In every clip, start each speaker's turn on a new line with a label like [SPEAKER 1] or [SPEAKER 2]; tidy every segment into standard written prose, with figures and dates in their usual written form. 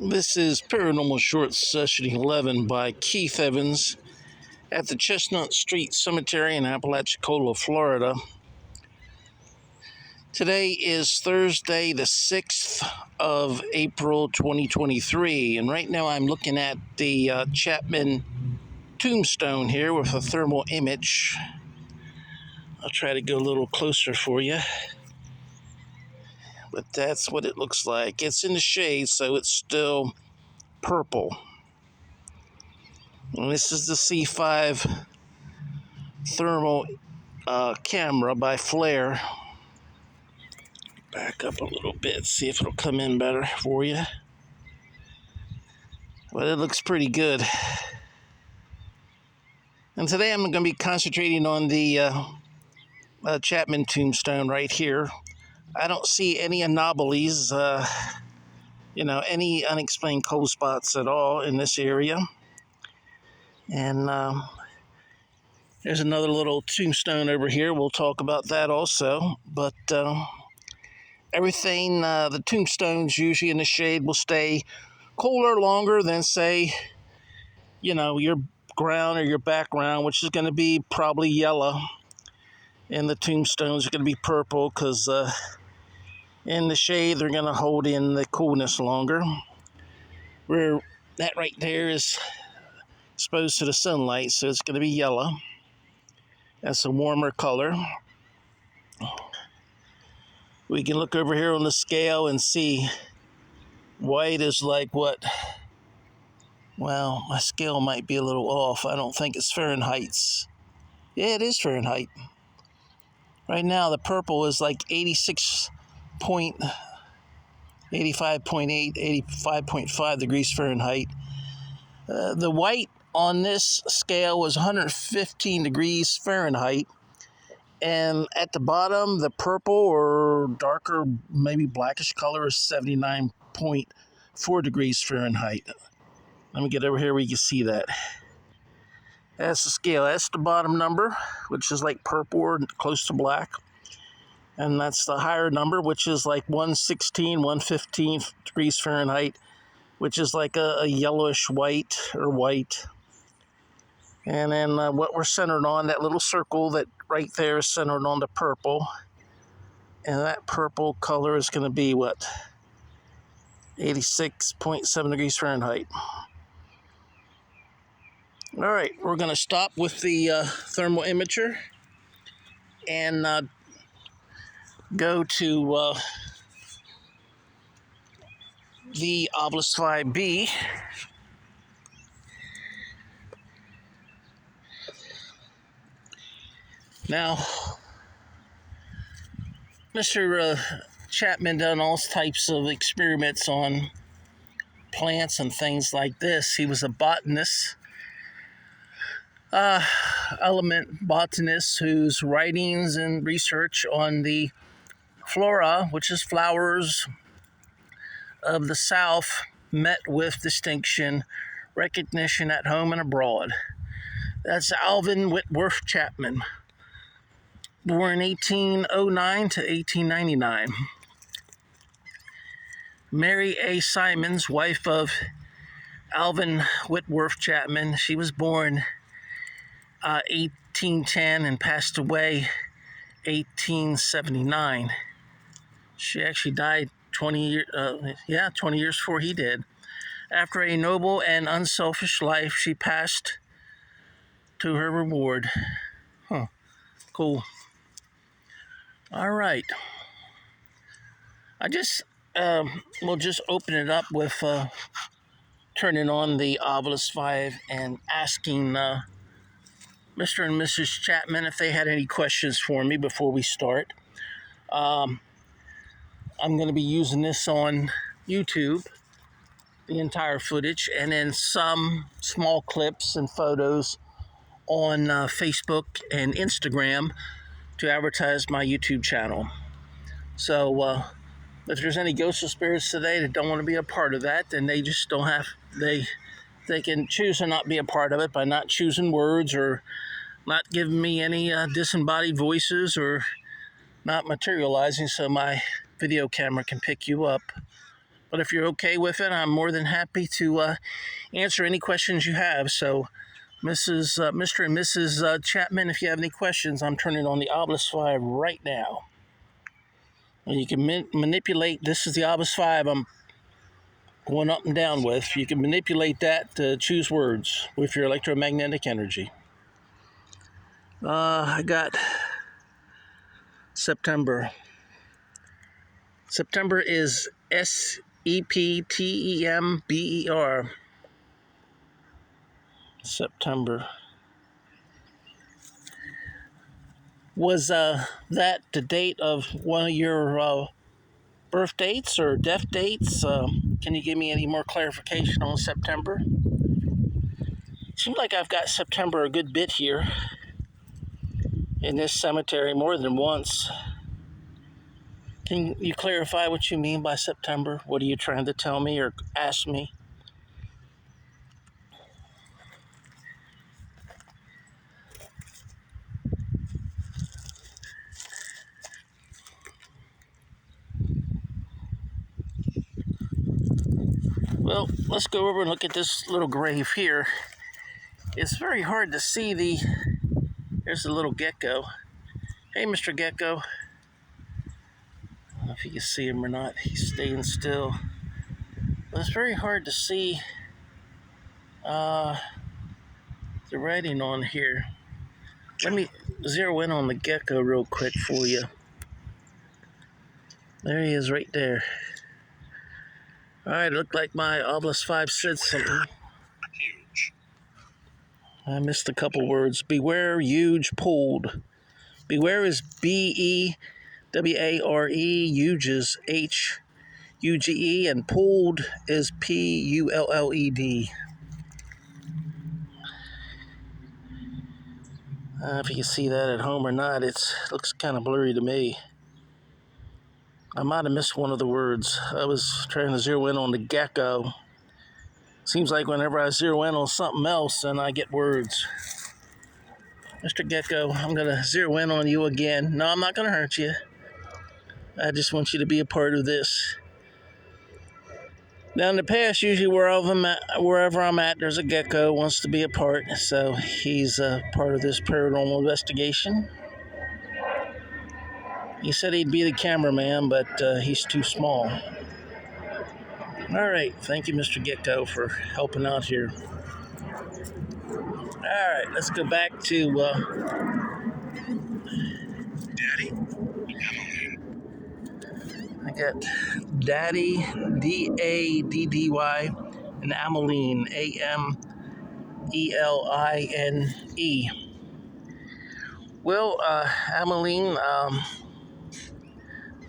[SPEAKER 1] This is Paranormal Short Session 11 by Keith Evans at the Chestnut Street Cemetery in Apalachicola, Florida. Today is Thursday, the 6th of April, 2023, and right now I'm looking at the Chapman Tombstone here with a thermal image. I'll try to go a little closer for you. But that's what it looks like. It's in the shade, so it's still purple. And this is the C5 thermal camera by FLIR. Back up a little bit, see if it'll come in better for you. But it looks pretty good. And today I'm going to be concentrating on the Chapman Tombstone right here. I don't see any anomalies, any unexplained cold spots at all in this area. And there's another little tombstone over here. We'll talk about that also. But everything, the tombstones usually in the shade will stay cooler longer than, say, your ground or your background, which is going to be probably yellow. And the tombstones are going to be purple because in the shade, they're going to hold in the coolness longer. Where that right there is exposed to the sunlight, so it's going to be yellow. That's a warmer color. We can look over here on the scale and see white is like what? Well, my scale might be a little off. I don't think it's Fahrenheit. Yeah, it is Fahrenheit. Right now, the purple is like 85.8, 85.5 degrees Fahrenheit. The white on this scale was 115 degrees Fahrenheit. And at the bottom, the purple or darker, maybe blackish color is 79.4 degrees Fahrenheit. Let me get over here where you can see that. That's the scale. That's the bottom number, which is like purple or close to black. And that's the higher number, which is like 116, 115 degrees Fahrenheit, which is like a yellowish white or white. And then what we're centered on, that little circle that right there is centered on the purple. And that purple color is going to be what? 86.7 degrees Fahrenheit. All right, we're going to stop with the thermal imager and go to the Ovilus 5B. Now, Mr. Chapman done all types of experiments on plants and things like this. He was a botanist, element botanist whose writings and research on the flora, which is flowers of the South, met with distinction, recognition at home and abroad. That's Alvin Whitworth Chapman, born 1809 to 1899. Mary A. Simons, wife of Alvin Whitworth Chapman, she was born 1810 and passed away 1879. She actually died 20 years before he did. After a noble and unselfish life, she passed to her reward. Cool. All right. We'll just open it up with turning on the Ovilus 5 and asking Mr. and Mrs. Chapman if they had any questions for me before we start. I'm going to be using this on YouTube, the entire footage, and then some small clips and photos on Facebook and Instagram to advertise my YouTube channel. So if there's any ghosts or spirits today that don't want to be a part of that, then they just don't have, they can choose to not be a part of it by not choosing words or not giving me any disembodied voices or not materializing so my video camera can pick you up. But if you're okay with it, I'm more than happy to answer any questions you have. So, Mr. and Mrs. Chapman, if you have any questions, I'm turning on the Ovilus 5 right now. And you can manipulate. This is the Ovilus 5 I'm going up and down with. You can manipulate that to choose words with your electromagnetic energy. I got September. September is September. September. Was that the date of one of your birth dates or death dates? Can you give me any more clarification on September? Seems like I've got September a good bit here in this cemetery, more than once. Can you clarify what you mean by September? What are you trying to tell me or ask me? Well, let's go over and look at this little grave here. It's very hard to see there's a little gecko. Hey, Mr. Gecko. I don't know if you can see him or not. He's staying still. But it's very hard to see the writing on here. Let me zero in on the gecko real quick for you. There he is right there. Alright, it looked like my Ovilus 5 said something. Huge. I missed a couple words. Beware, huge, pulled. Beware is B-E-W-A-R-E, huge is H-U-G-E, and pulled is P-U-L-L-E-D. I don't know if you can see that at home or not. It looks kind of blurry to me. I might have missed one of the words. I was trying to zero in on the gecko. Seems like whenever I zero in on something else, then I get words. Mr. Gecko, I'm going to zero in on you again. No, I'm not going to hurt you. I just want you to be a part of this. Now, in the past, usually wherever I'm at, there's a gecko wants to be a part. So he's a part of this paranormal investigation. He said he'd be the cameraman, but he's too small. All right. Thank you, Mr. Gecko, for helping out here. All right. Let's go back to Daddy. I got Daddy, D-A-D-D-Y, and Ameline, A-M-E-L-I-N-E. Well, Ameline,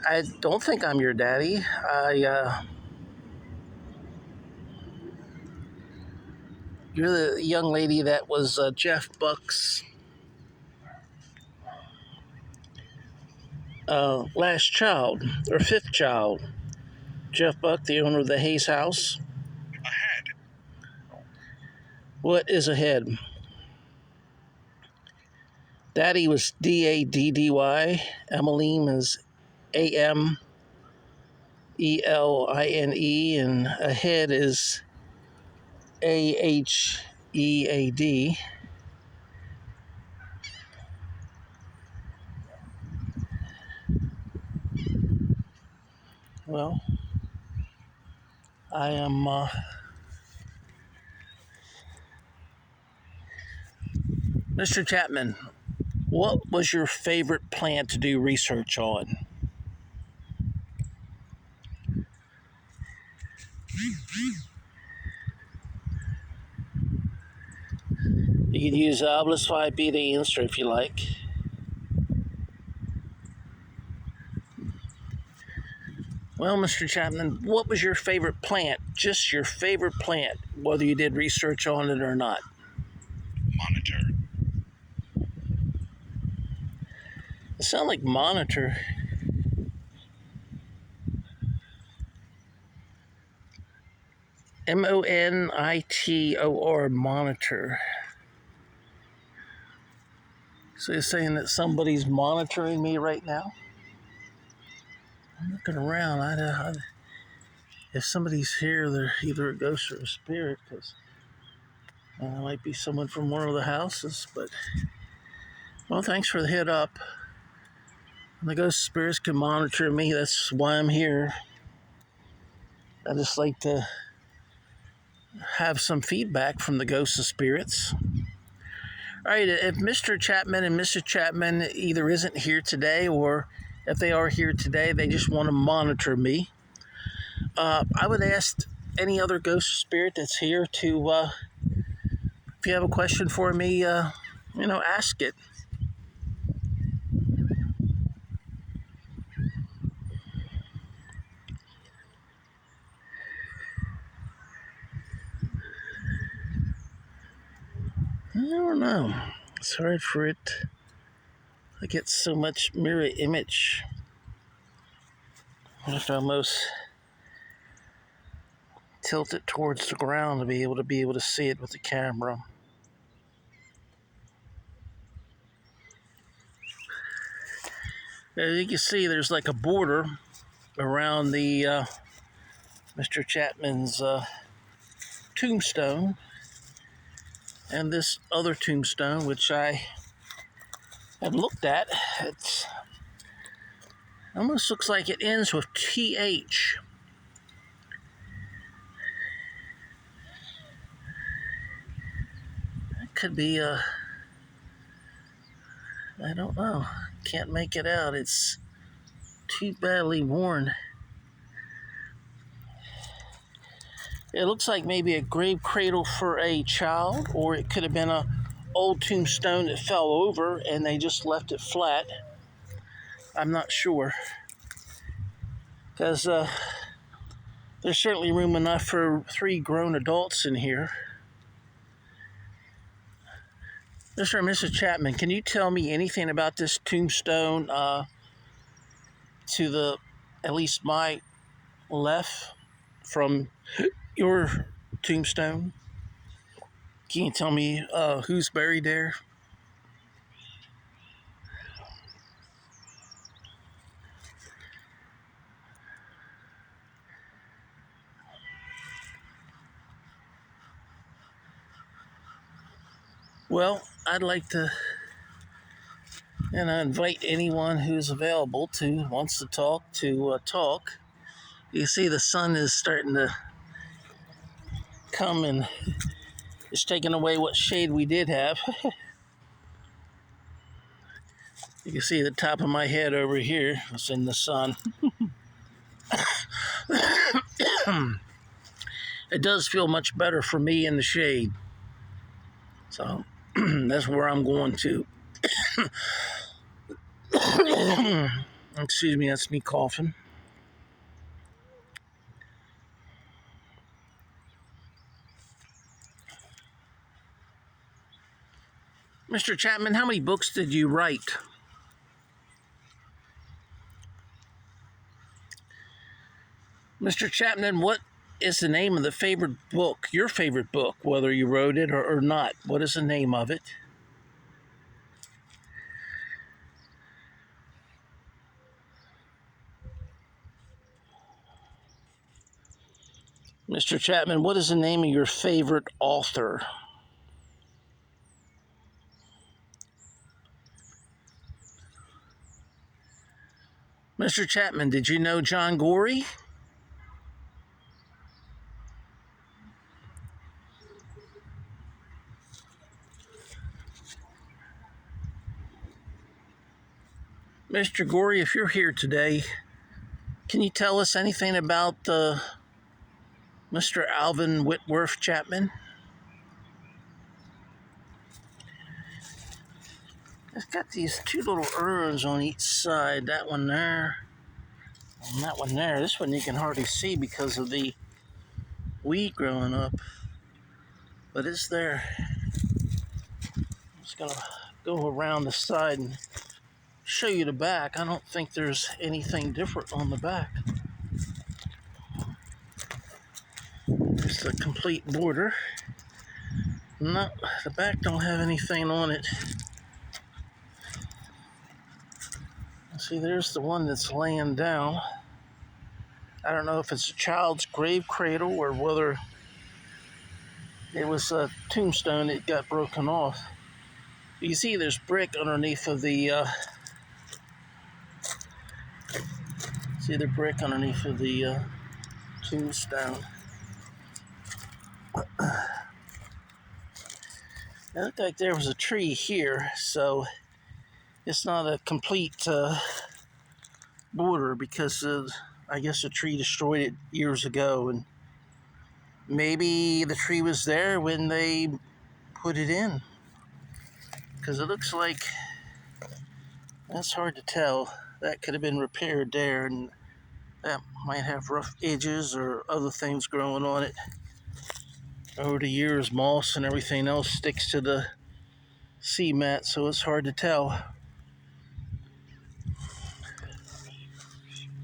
[SPEAKER 1] I don't think I'm your daddy. You're the young lady that was Jeff Buck's last child, or fifth child. Jeff Buck, the owner of the Hayes House. A head. What is a head? Daddy was D-A-D-D-Y. Ameline is A-M-E-L-I-N-E, and a head is A-H-E-A-D. Well, I am Mr. Chapman. What was your favorite plant to do research on? You can use Ovilus 5B to answer if you like. Well, Mr. Chapman, what was your favorite plant? Just your favorite plant, whether you did research on it or not. Monitor. It sounds like monitor. M-O-N-I-T-O-R, monitor. So you're saying that somebody's monitoring me right now? I'm looking around. if somebody's here, they're either a ghost or a spirit, because it might be someone from one of the houses. But, well, thanks for the head up. The ghost spirits can monitor me. That's why I'm here. I just like to have some feedback from the ghosts of spirits. All right, if Mr. Chapman and Mrs. Chapman either isn't here today, or if they are here today, they just want to monitor me, I would ask any other ghost or spirit that's here to, if you have a question for me, ask it. I don't know. It's hard for it. I get so much mirror image. I have to almost tilt it towards the ground to be able to see it with the camera. As you can see, there's like a border around the Mr. Chapman's tombstone, and this other tombstone, which I have looked at. It almost looks like it ends with TH. It could be I don't know. Can't make it out. It's too badly worn. It looks like maybe a grave cradle for a child, or it could have been a old tombstone that fell over and they just left it flat. I'm not sure, because there's certainly room enough for 3 grown adults in here. Mr. and Mrs. Chapman, can you tell me anything about this tombstone to the, at least my left from your tombstone? Can you tell me who's buried there? Well, I'd like to invite anyone who's available to, wants to talk, to talk. You see the sun is starting to come and it's taking away what shade we did have. You can see the top of my head over here. It's in the sun. It does feel much better for me in the shade. So that's where I'm going to. Excuse me, that's me coughing. Mr. Chapman, how many books did you write? Mr. Chapman, what is the name of the favorite book, your favorite book, whether you wrote it or not? What is the name of it? Mr. Chapman, what is the name of your favorite author? Mr. Chapman, did you know John Gorey? Mr. Gorey, if you're here today, can you tell us anything about Mr. Alvin Whitworth Chapman? It's got these 2 little urns on each side. That one there, and that one there. This one you can hardly see because of the weed growing up, but it's there. I'm just gonna go around the side and show you the back. I don't think there's anything different on the back. It's a complete border. No, the back don't have anything on it. See, there's the one that's laying down. I don't know if it's a child's grave cradle or whether it was a tombstone that got broken off. You see there's brick underneath of the tombstone. It looked like there was a tree here, so it's not a complete border because I guess a tree destroyed it years ago, and maybe the tree was there when they put it in, because it looks like that's hard to tell. That could have been repaired there, and that might have rough edges or other things growing on it. Over the years, moss and everything else sticks to the cement, so it's hard to tell.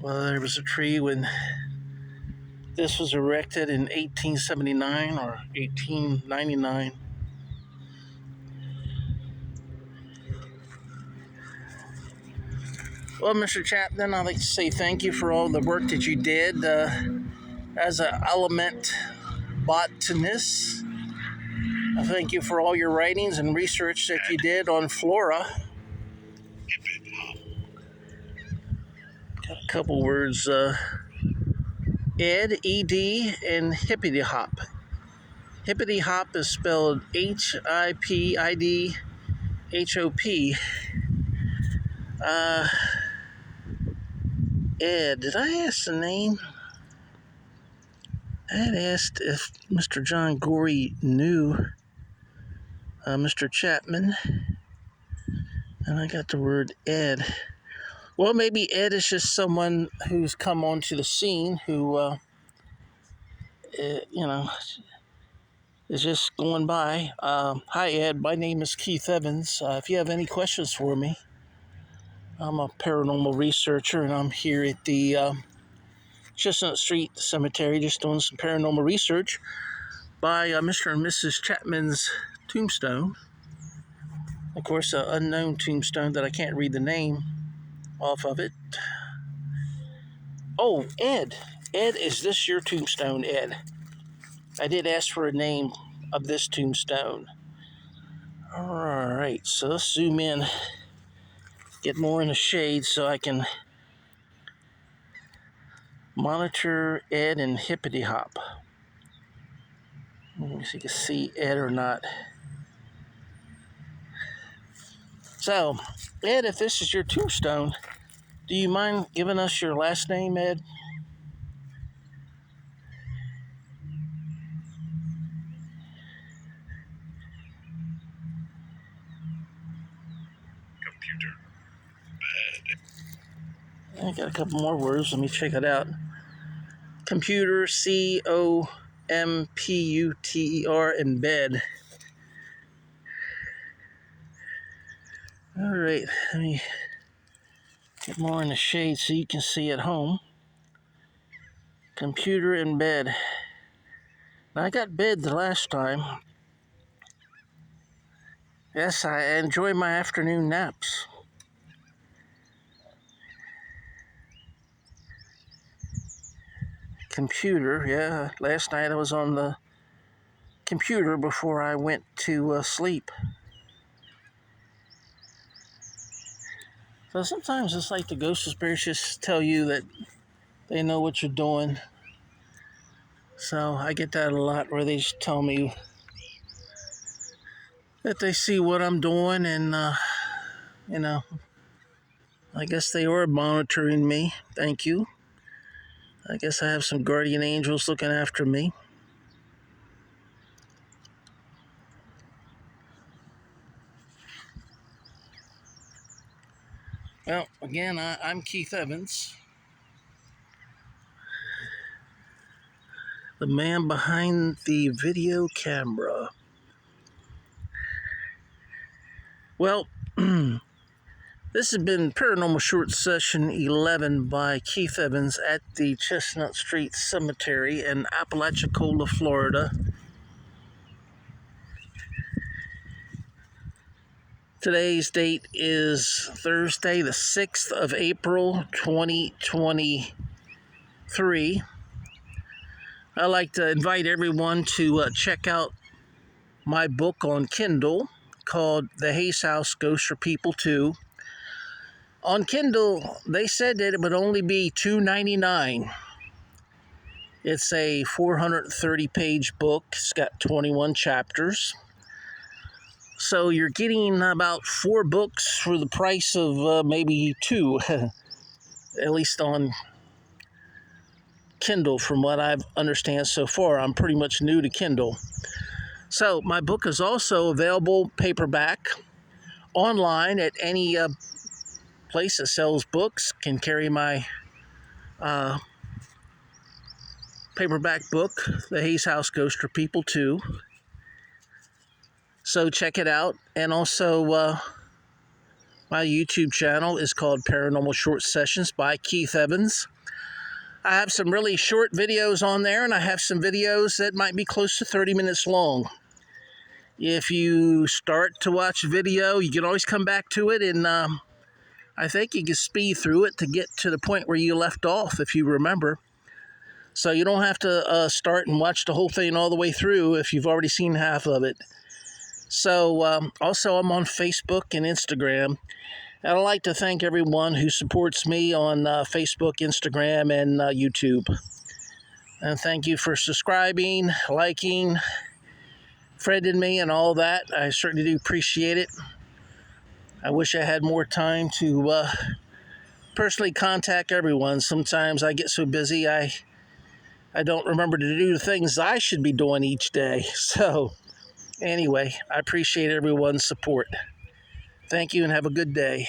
[SPEAKER 1] Well, there was a tree when this was erected in 1879 or 1899. Well, Mr. Chapman, I'd like to say thank you for all the work that you did as an element botanist. I thank you for all your writings and research that you did on flora. Got a couple words, Ed, E-D, and hippity hop. Hippity hop is spelled H-I-P-I-D-H-O-P. Ed, did I ask the name? I had asked if Mr. John Gorey knew Mr. Chapman, and I got the word Ed. Well, maybe Ed is just someone who's come onto the scene who, is just going by. Hi, Ed. My name is Keith Evans. If you have any questions for me, I'm a paranormal researcher, and I'm here at the Chestnut Street Cemetery just doing some paranormal research by Mr. and Mrs. Chapman's tombstone. Of course, an unknown tombstone that I can't read the name off of it. Oh, Ed. Ed, is this your tombstone, Ed? I did ask for a name of this tombstone. Alright, so let's zoom in, get more in the shade so I can monitor Ed and hippity hop. Let me see if you can see Ed or not. So, Ed, if this is your tombstone, do you mind giving us your last name, Ed?
[SPEAKER 2] Computer. Bed.
[SPEAKER 1] I got a couple more words. Let me check it out. Computer, C-O-M-P-U-T-E-R, and bed. All right, let me get more in the shade so you can see at home. Computer and bed. Now, I got bed the last time. Yes, I enjoy my afternoon naps. Computer, yeah. Last night I was on the computer before I went to sleep. So sometimes it's like the ghost of spirits just tell you that they know what you're doing. So I get that a lot where they just tell me that they see what I'm doing, and I guess they are monitoring me. Thank you. I guess I have some guardian angels looking after me. Well, again, I'm Keith Evans, the man behind the video camera. Well, this has been Paranormal Short Session 11 by Keith Evans at the Chestnut Street Cemetery in Apalachicola, Florida. Today's date is Thursday, the 6th of April, 2023. 3, I'd like to invite everyone to check out my book on Kindle called The Hayes House Ghost for People 2. On Kindle, they said that it would only be $2.99. It's a 430-page book. It's got 21 chapters. So you're getting about 4 books for the price of maybe 2, at least on Kindle, from what I understand so far. I'm pretty much new to Kindle. So my book is also available paperback online at any place that sells books. Can carry my paperback book, The Hayes House Ghost for People 2. So check it out. And also my YouTube channel is called Paranormal Short Sessions by Keith Evans. I have some really short videos on there, and I have some videos that might be close to 30 minutes long. If you start to watch a video, you can always come back to it, and I think you can speed through it to get to the point where you left off, if you remember. So you don't have to start and watch the whole thing all the way through if you've already seen half of it. So also I'm on Facebook and Instagram. And I'd like to thank everyone who supports me on Facebook, Instagram, and YouTube. And thank you for subscribing, liking, friending me, and all that. I certainly do appreciate it. I wish I had more time to personally contact everyone. Sometimes I get so busy I don't remember to do the things I should be doing each day. So anyway, I appreciate everyone's support. Thank you and have a good day.